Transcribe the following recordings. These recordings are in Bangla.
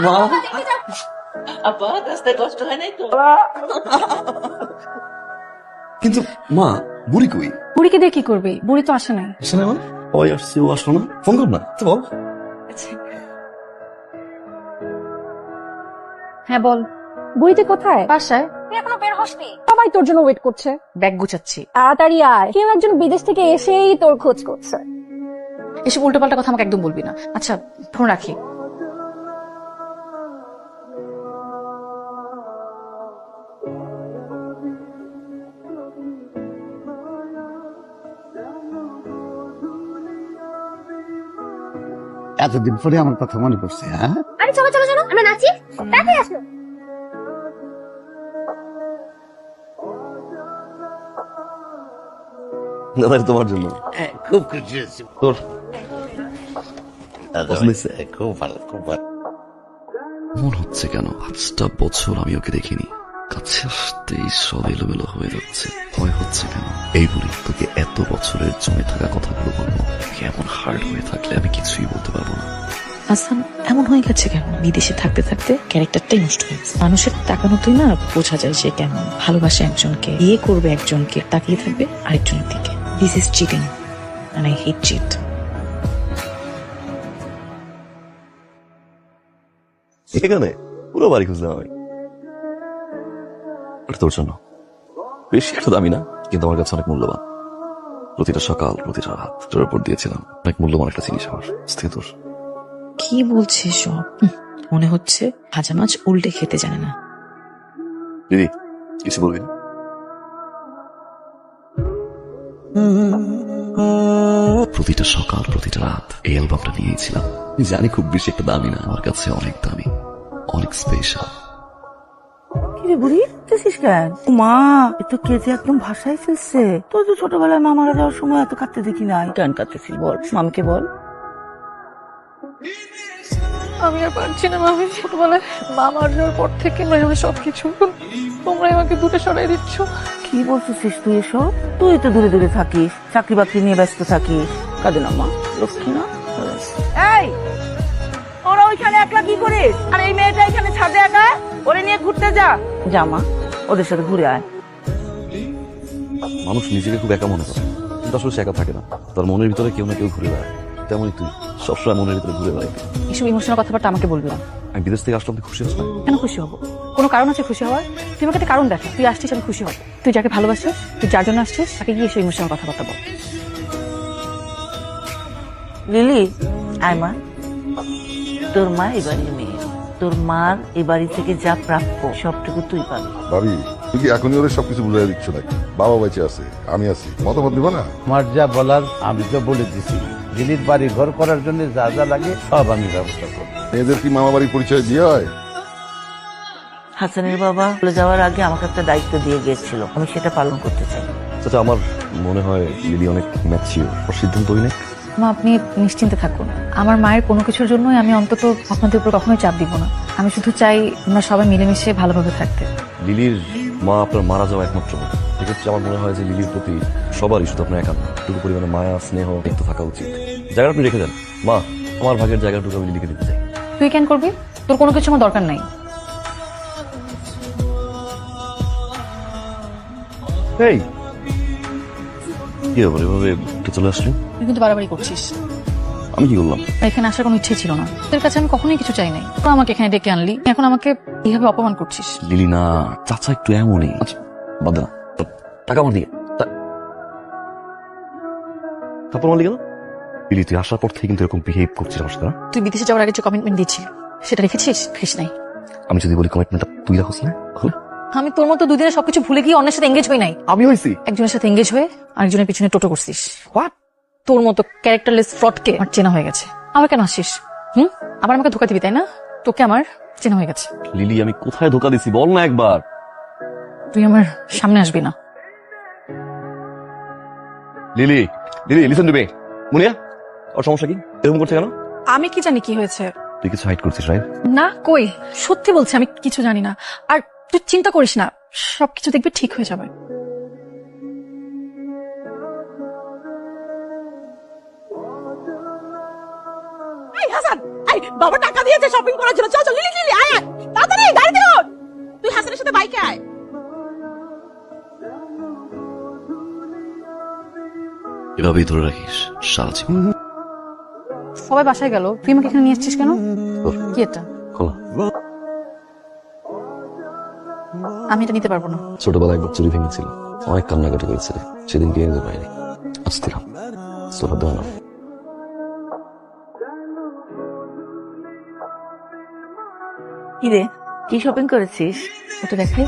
মা আপা রাস্তায় কষ্ট হয় নাই তো? কিন্তু মা বুড়ি কই? বুড়িকে দিয়ে কি করবি? বুড়ি তো আসে নাই। আসে না মানে? ওই আসছে, ও আসলো না, ফোন কর না তো বল। হ্যাঁ বল। বুড়িতে কোথায়? বাসায়। তুই এখনো বের হসনি? সবাই তোর জন্য ওয়েট করছে। ব্যাগ গুছাচ্ছি। তাড়াতাড়ি আয়, কেউ একজন বিদেশ থেকে এসেই তোর খোঁজ করছে। এসব উল্টোপাল্টা কথা আমাকে একদম বলবি না। আচ্ছা ফোন রাখি। এতদিন পরে আমার কথা মনে পড়ছে। হ্যাঁ, আরে চলো চলো চলো, আমরা নাচি, তাড়াতাড়ি আসো। দাদা তোমার জন্য। খুব খুশি হয়েছি। তোর পছন্দ হয়েছে? খুব ভালো, খুব ভালো। মনে হচ্ছে কেন 5টা বছর আমি ওকে দেখিনি, কাছে আসতেই সব এলোমেলো হয়ে যাচ্ছে। ভয় হচ্ছে কেন? এই বলি তোকে এত বছরের জমে থাকা কথাগুলো বলবো, এমন হার্ড হয়ে থাকলে আমি কিছুই বলতে পারবো না। আসান এমন হয়ে গেছে কেন? বিদেশে থাকতে থাকতে ক্যারেক্টারটাই নষ্ট হয়ে গেছে। মানুষের তাকানোতেই না বোঝা যায় সে কেমন। ভালোবাসে একজনকে, বিয়ে করবে একজনকে, তাকিয়ে থাকবে আরেকজনের দিকে। This is cheating and I hate cheat. এখানে পুরো বাড়ি খুঁজলাম আমি, এটা তোর জন্য। বেশি একটা দামি না, কিন্তু আমার কাছে অনেক মূল্যবান। প্রতিটা সকাল, প্রতিটা রাত তোর উপর দিয়েছিলাম। অনেক মূল্যবান একটা জিনিস আমার স্থির তোর। কি বলছিস সব? মনে হচ্ছে ভাজা মাছ উল্টে খেতে জানে না। দিদি কিছু বলবি না? প্রতিটা সকাল, প্রতিটা রাত এই অ্যালবামটা নিয়েছিলাম। জানি খুব বেশি একটা দামি না, আমার কাছে অনেক দামি, অনেক স্পেশাল। কিরে বুড়ি তুইছিস কেন? মা এ তো কেটে একদম ভাষায় ফেলছে। তোর তো ছোটবেলায় মা মারা যাওয়ার সময় এত কাঁদতে দেখি নাই। কেন কাঁদতেছিস বল, মামকে বল। আমি আর পারছি না মামি। ছোটবেলায় মা মারা যাওয়ার পর থেকে আমি সবকিছু তোমরাই আমাকে দূরে সরাই দিচ্ছ। কি বলতেছিস তুই এসব? তুই তো দূরে দূরে থাকিস, চাকরি বাকরি নিয়ে ব্যস্ত থাকিস। কাঁদে না মা, লক্ষ্মী না। এই ওরা ওইখানে একলা কি করিস? আর এই মেয়েটা এখানে ছাদে একা, ওরে নিয়ে ঘুরতে যা। যা মা, ওদের সাথে ঘুরে আয়। মানুষ নিজেকে খুব একা মনে করে, কিন্তু আসলে সে একা থাকে না। তার মনের ভিতরে কেউ না কেউ ঘুরে বেড়ায়। তেমনই তুই সবসময় মনের ভিতরে ঘুরে বেড়াই। এসব ইমোশনাল কথাবার্তা আমাকে বলবি না। আমি বিদেশ থেকে আসলাম, তুই খুশি হস না? কেন খুশি হব? কোনো কারণ আছে খুশি হওয়ার? তুই আমাকে একটা কারণ দেখা। তুই আসছিস, আমি খুশি হব। তুই যাকে ভালোবাসিস, তুই যার জন্য আসছিস, তাকে গিয়ে এসব ইমোশনাল কথাবার্তা বল। লিলি আয় মা, তোর মা এবারের মেয়ে। তোর মার এ বাড়ি থেকে যা প্রাপ্য সবটুকু তুই পাবি। ভাবি তুই কি এখনই ওদের সবকিছু বুঝাই দিচ্ছ নাকি? বাবা বেঁচে আছে, আমি আছি, মতামত দিবা না? আমার যা বলার আমি তো বলে দিছি। দিল্লির বাড়ি ঘর করার জন্য যা যা লাগে সব আমি ব্যবস্থা করব। মেয়েদের কি মামা বাড়ির পরিচয় দিয়ে হয়? হাসানের বাবা চলে যাওয়ার আগে আমাকে একটা দায়িত্ব দিয়ে গিয়েছিল, আমি সেটা পালন করতে চাই। আচ্ছা, আমার মনে হয় লিলি অনেক ম্যাচিওর, ওর সিদ্ধান্ত ওই নেই। মা আপনি নিশ্চিন্তে থাকুন। আমার মায়ের কোনো কিছুর জন্যই আমি অন্তত আপনাদের উপর কখনোই চাপ দিব না। আমি শুধু চাই আমরা সবাই মিলেমিশে ভালোভাবে থাকতে। লিলির মা আপনার মারা যাওয়া একমাত্র বোন। সেক্ষেত্রে আমার মনে হয় যে লিলির প্রতি সবারই, শুধু আপনার একা না, একটু পরিমাণে মায়া স্নেহ একটু থাকা উচিত। জায়গাটা আপনি রেখে দেন। মা, আমার ভাগের জায়গাটুকু আমি লিলিকে দিতে চাই। তুই কেন করবি? তোর কোনো কিছু আমার দরকার নাই। এই কি ব্যাপার, এভাবে একটু চলে আসলি? তুই কিন্তু বাড়াবাড়ি করছিস। আমি কি করলাম? এখানে আসার কোনো ইচ্ছে ছিল না। তোর কাছে আমি কখনোই কিছু চাই নাই। তো আমাকে এখানে ডেকে আনলি, এখন আমাকে এইভাবে অপমান করছিস। লিলি না, চাচা একটু এমনই। আচ্ছা বাদ দে না, টাকা আমার দিয়ে তারপর মালি গেল। লিলি তুই আসার পর থেকে কিন্তু এরকম বিহেভ করছিস আমার সাথে। তুই বিদেশে যাওয়ার আগে যে কমিটমেন্ট দিয়েছিলি সেটা রেখেছিস? রেখিস নাই। আমি যদি বলি কমিটমেন্টটা তুই রাখছ না, তাহলে আমি তোর মতো দুদিনে সবকিছু ভুলে গিয়ে অন্যের সাথে এঙ্গেজ হই নাই। আমি হয়েছি একজনের সাথে এঙ্গেজ হয়ে আরেকজনের পিছনে টোটো করছিস। তোর মতো ক্যারেক্টারলেস ফ্রডকে আমার চেনা হয়ে গেছে। আবার কেন আসিস? আবার আমাকে ধোকা দিবি তাই না? তোকে আমার চেনা হয়ে গেছে। লিলি আমি কোথায় ধোকা দিছি বল না একবার। তুই আমার সামনে আসবি না। Lily, Lily listen to me. Muniya, ওর সমস্যা কি? এরকম করছে কেন? আমি কি জানি কি হয়েছে? তুই কিছু হাইড করছিস রাইট? না কই, সত্যি বলছি আমি কিছু জানি না। আর তুই চিন্তা করিস না, সবকিছু দেখবি ঠিক হয়ে যাবে। হাসান এই বাবা টাকা দিয়েছে শপিং করার জন্য, চল চল লিলি লিলি আয় আয় তাড়াতাড়ি গাড়িতে ওঠ, তুই হাসানের সাথে বাইকে আয়। এভাবেই ধরে রাখিস সারা জীবন। সবাই বাসায় গেল, তুই আমাকে এখানে নিয়ে আসছিস কেন? কি এটা? খোলা। আমি এটা নিতে পারবো না। ছোটবেলায় একবার চুরি ভেঙেছিল, অনেক কান্নাকাটি করেছে, সেদিন গিয়ে নিতে পারিনি। আসছিলাম সোলা দেওয়া না। কি রে, কি শপিং করেছিস? ওটা দেখাই।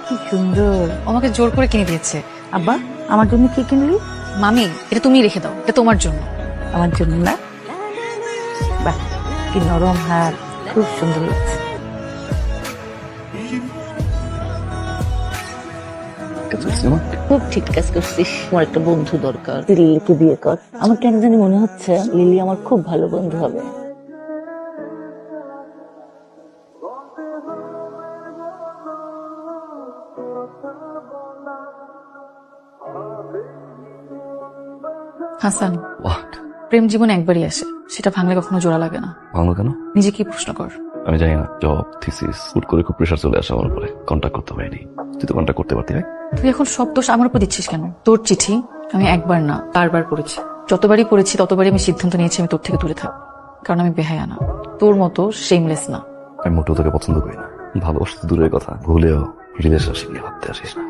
কি সুন্দর। ও আমাকে জোর করে কিনে দিয়েছে। আব্বা আমার জন্য কি কিনলি? মামি, এটা তুমি রেখে দাও, এটা তোমার জন্য। আমার জন্য না? বাহ, কি নরম হাত, খুব সুন্দর লাগছে। খুব ঠিক কাজ করছিস। আমার একটা বন্ধু দরকার, তুই লিলিকে বিয়ে কর। আমার কেন জানি মনে হচ্ছে লিলি আমার খুব ভালো বন্ধু হবে। হাসান, What? প্রেম জীবন একবারই আসে, সেটা ভাঙলে কখনো জোড়া লাগে না। ভাঙলো কেন? নিজেকে প্রশ্ন কর। আমি জানি না, জব থিসিস হুট করে খুব প্রেশার চলে আসে আমার উপরে, কন্ট্যাক্ট করতে পারিনি। তুই তো কন্ট্যাক্ট করতে পারতি ভাই। তুই এখন সব দোষ আমার উপর দিচ্ছিস কেন? তোর চিঠি আমি একবার না বারবার পড়েছি, যতবারই পড়েছি ততবারই আমি সিদ্ধান্ত নিয়েছি আমি তোর থেকে দূরে থাক, কারণ আমি বেহায়া না, তোর মতো শেমলেস না। আমি মোটেও তোকে পছন্দ করি না, ভালোবাসা তো দূরের কথা, ভুলেও রিলেশনশিপ নিয়ে ভাবতে আসিস না।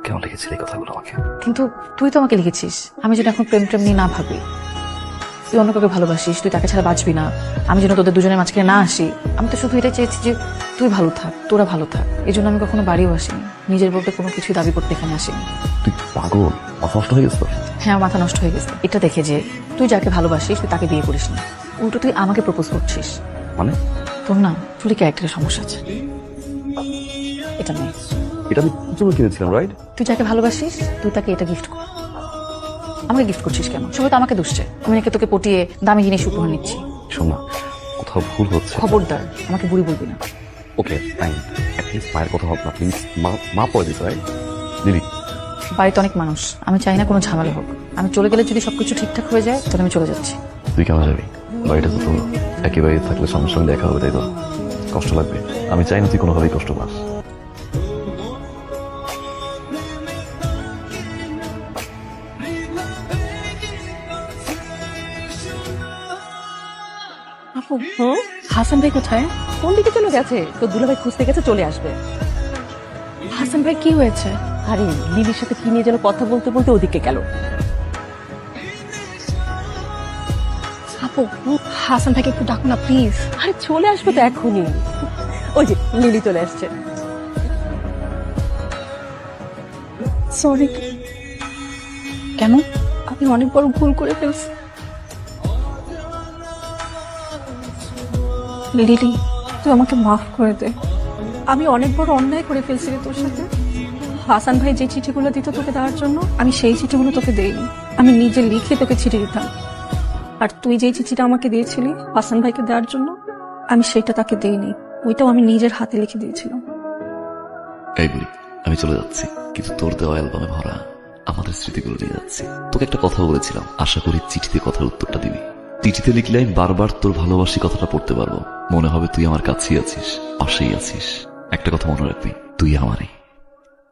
কেমন লিখেছিলি এই কথাগুলো আমাকে? কিন্তু তুই তো আমাকে লিখেছিস আমি যেন এখন প্রেম প্রেম নিয়ে না ভাবি। তুই অন্য কাউকে ভালোবাসিস, তুই তাকে ছাড়া বাঁচবি না, আমি যেন তোদের দুজনের মাঝখানে না আসি। আমি তো শুধু এটাই চেয়েছি যে তুই ভালো থাক, তোরা ভালো থাক। এই জন্য আমি কখনো বাড়িও আসিনি, নিজের বলতে কোনো কিছুই দাবি করতে এখানে আসিনি। তুই পাগল, মাথা নষ্ট হয়ে গেছে। হ্যাঁ, আমার মাথা নষ্ট হয়ে গেছে এটা দেখে যে তুই যাকে ভালোবাসিস তুই তাকে বিয়ে করিস না, উল্টো তুই আমাকে প্রপোজ করছিস। মানে? তোর না চুরি ক্যারেক্টারের সমস্যা আছে। এটা নেই, এটা আমি তোর জন্য কিনেছিলাম, রাইট? তুই যাকে ভালোবাসিস তুই তাকে এটা গিফট কর। আমাকে গিফট করছিস কেন? সবাই তো আমাকে দুষছে, আমি নাকি তোকে পটিয়ে দামি জিনিস উপহার নিচ্ছি। শোন না, কোথাও ভুল হচ্ছে। খবরদার আমাকে বুড়ি বলবি না। ওকে ফাইন, অ্যাটলিস্ট মায়ের কথা ভাব না প্লিজ। মা পড়ে দিস, রাইট? দিদি, বাড়িতে অনেক মানুষ, আমি চাই না কোনো ঝামেলা হোক। আমি চলে গেলে যদি সবকিছু ঠিকঠাক হয়ে যায় তাহলে আমি চলে যাচ্ছি। তুই কেন যাবি? বাড়িটা তো তোর, একেবারে থাকলে সামনে সঙ্গে দেখা হবে, তাই তো? কষ্ট লাগবে, আমি চাই না তুই কোনোভাবেই কষ্ট পাস। আপু, হাসান ভাই কোথায়? কোন দিকে চলে গেছে? তো দুলাভাই খুঁজতে গেছে, চলে আসবে। হাসান ভাই কি হয়েছে? আরে লিলির সাথে কি নিয়ে যেন কথা বলতে বলতে ওদিকে গেল। আপু, হাসান ভাইকে একটু ডাকো না প্লিজ। আরে চলে আসবে তো এখনই। ওই যে লিলি চলে আসছে। সরি। কেন? আমি অনেক বড় ভুল করে ফেলছি। লিলি, তুই আমাকে মাফ করে দে, আমি অনেক বড় অন্যায় করে ফেলছি রে তোর সাথে। হাসান ভাই যে চিঠিগুলো দিত তোকে দেওয়ার জন্য, আমি সেই চিঠিগুলো তোকে দেইনি, আমি নিজে লিখে তোকে চিঠি দিতাম। আর তুই যেই চিঠিটা আমাকে দিয়েছিলি হাসান ভাইকে দেওয়ার জন্য, আমি সেটা তাকে দেইনি, ওইটাও আমি নিজের হাতে লিখে দিয়েছিলাম। এই বলি, আমি চলে যাচ্ছি, কিন্তু তোর দেওয়া অ্যালবামে ভরা আমাদের স্মৃতিগুলো নিয়ে যাচ্ছি। তোকে একটা কথা বলেছিলাম, আশা করি চিঠিতে কথার উত্তরটা দিবি। চিঠিতে লিখলে আমি বারবার তোর ভালোবাসি কথাটা পড়তে পারবো, মনে হবে তুই আমার কাছেই আছিস, পাশেই আছিস। একটা কথা মনে রাখবি, তুই আমারই,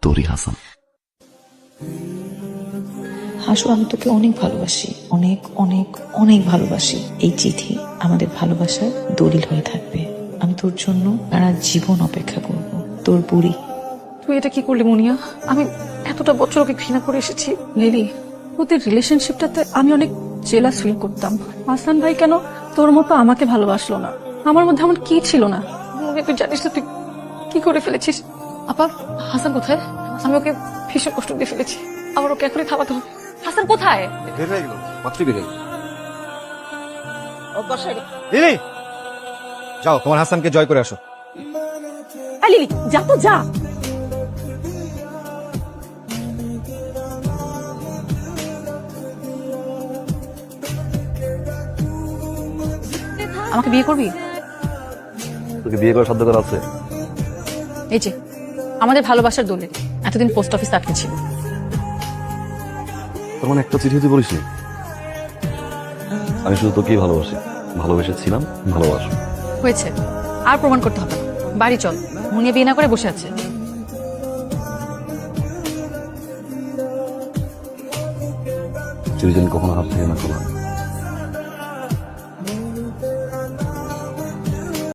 তোরই হাসান। হাসু, আমি তোকে অনেক ভালোবাসি, অনেক অনেক অনেক ভালোবাসি। এই চিঠি আমাদের ভালোবাসার দলিল হয়ে থাকবে। আমি তোর জন্য সারা জীবন অপেক্ষা করব। তোর বুড়ি। তুই এটা কি করলি মুনিয়া? আমি এতটা বছর ওকে ঘৃণা করে এসেছি। লিলি, ওদের রিলেশনশিপটাতে আমি অনেক জেলাস ফিল করতাম। হাসান ভাই কেন তোর মতো আমাকে ভালোবাসলো না? আমার মধ্যে এমন কি ছিল না? তুই জানিস না তুই কি করে ফেলেছিস? আপা, হাসান কোথায়? আমি ওকে ভীষণ কষ্ট দিয়ে ফেলেছি, আমার ওকে এখনই থামাতে হবে। হাসান কোথায়? বের হয়ে গেল, মাত্রই বের হয়ে গেল। লিলি, যাও তোমার হাসানকে জয় করে আসো। লিলি যা তো যা। আমাকে বিয়ে করবি? তোকে বিয়ে করার সাধ্য করা আছে? এই যে আমাদের ভালোবাসার দোলে এতদিন পোস্ট অফিস আটকে ছিল। তোর মানে একটা চিঠি তুই বলিস নি? আমি শুধু তোকেই ভালোবাসি, ভালোবেসেছিলাম, ভালোবাসো। হয়েছে, আর প্রমাণ করতে হবে না। বাড়ি চল, মুনিয়া বিয়ে না করে বসে আছে। তুই যেন কখনো হাত থেকে না খোলা।